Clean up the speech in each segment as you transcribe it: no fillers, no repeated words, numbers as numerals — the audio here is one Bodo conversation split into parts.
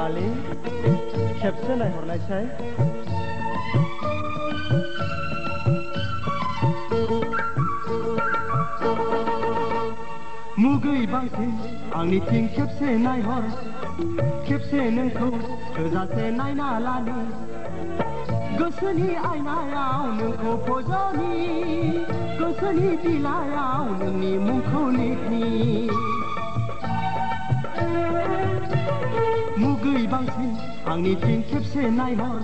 जालि खेबसे नायहरनायसाय मुगै बांसिन आंनिथिं खेबसे नायहर खेबसे नोंखौ थोजासे नायना लानि गोसोनि आयनायाव नोंखौ फज'नि गोसोनि बिलाइयाव नोंनि मुंखौ लिरनि मुगै बांसिन आंनिथिं खेबसे नायहर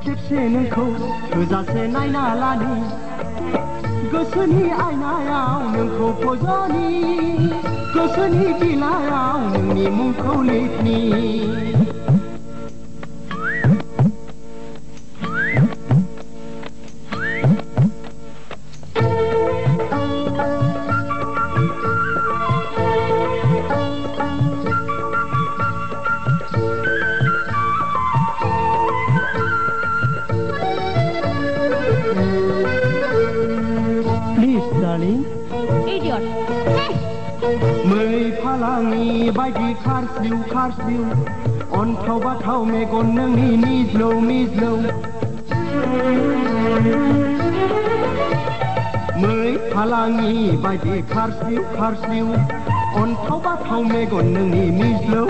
खेबसे नोंखौ थोजासे नायना लानि गोसोनि आयनायाव नोंखौ फज'नि गोसोनि बिलाइयाव नोंनि मुंखौ लिरनि Please, darling. Idiot. मै फालांनि बायदि खारस्लिउ अन्थाव बाथाव मेगन नोंनि मिज्लौ मै फालांनि बायदि खारस्लिउ अन्थाव बाथाव मेगन नोंनि मिज्लौ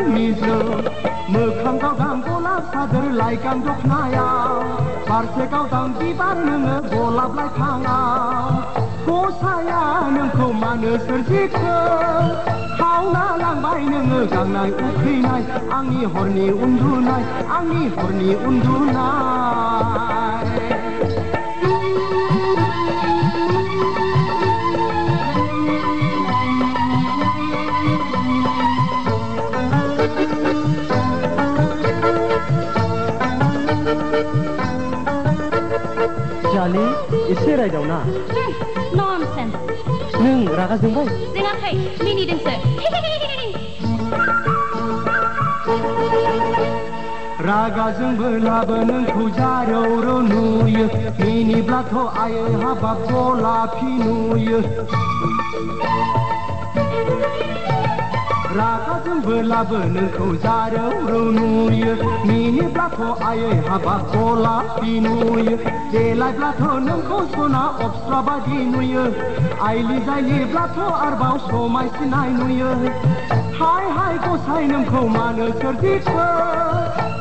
मोखां गावदां गलाब सादोर लाइगां दखनायाव बारसे गावदां बिबार नोङो गलाब लाइफाङाव गसाया नोंखौ मानो सोरजिखो खावना लांबाय नोङो गांनाय उखैनाय आंनि हरनि उन्दुनाय जालि एसे रायदावना Nonsense. नों रागा जोंबाय जोङाखै मिनिदोंसो रागा जोंबोलाबो नोंखौ जारौ नुयो मिनिब्लाथ' आयै हाबाब गलाफि नुयो रागा जोंबोलाबो नोंखौ जारौ नुयो मिनिब्लाथ' आयै हाबाब गलाफि नुयो देलायब्लाथ' नोंखौ सना अप्सरा बादि नुयो आइलि जायोब्लाथ' आरोबाव समायसिनाय नुयो हाय गसाय नोंखौ मानो सोरजिखो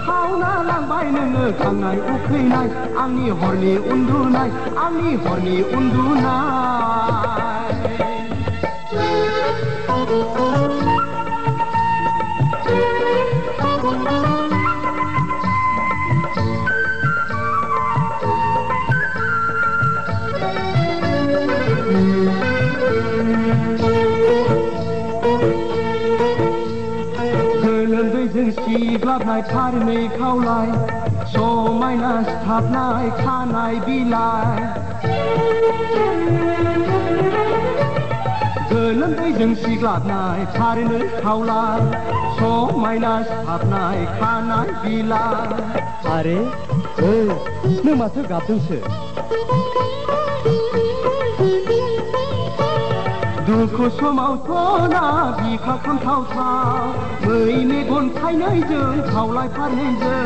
खावना लांबाय नोङो गांनाय उखैनाय आंनि हरनि उन्दुनाय गोलोमदैजों सिग्लाबनाय फारनै खावलाय समायना सिथाबनाय खानाय बिलाइ गोलोमदैजों सिग्लाबनाय फारनै खावलाय समायना सिथाबनाय खानाय बिलाइ आरे नों माथो गाबदोंसो दुखु समावथ' ना बिखा खामथावथाव मै मेगन थाइनैजों खावलाय फारनैजों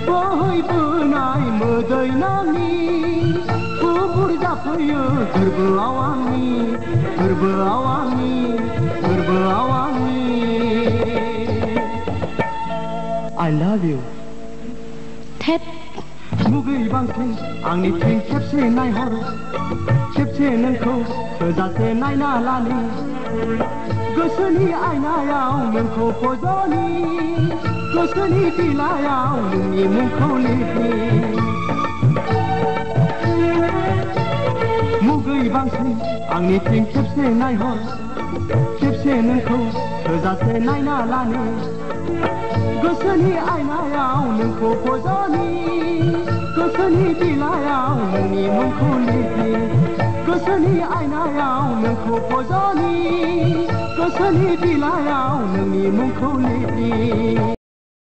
बोहैबोनाय मोदै नामनि थुबुर जाफैयो गोरबोआव आंनि I love you थेप मुगै बांसिन आंनिथिं खेबसे नायहर खेबसे नोंखौ थोजासे नायना लानि गोसोनि आयनायाव नोंखौ फज'नि गोसोनि बिलाइयाव नोंनि मुंखौ लिरनि मुगै बांसिन आंनिथिं खेबसे नायहर खेबसे नोंखौ थोजासे नायना लानि गोसोनि आयनायाव नोंखौ फज'नि गोसोनि बिलाइयाव नोंनि मुंखौ लिरनि गोसोनि आयनायाव नोंखौ फज'नि गोसोनि बिलाइयाव नोंनि मुंखौ लिरनि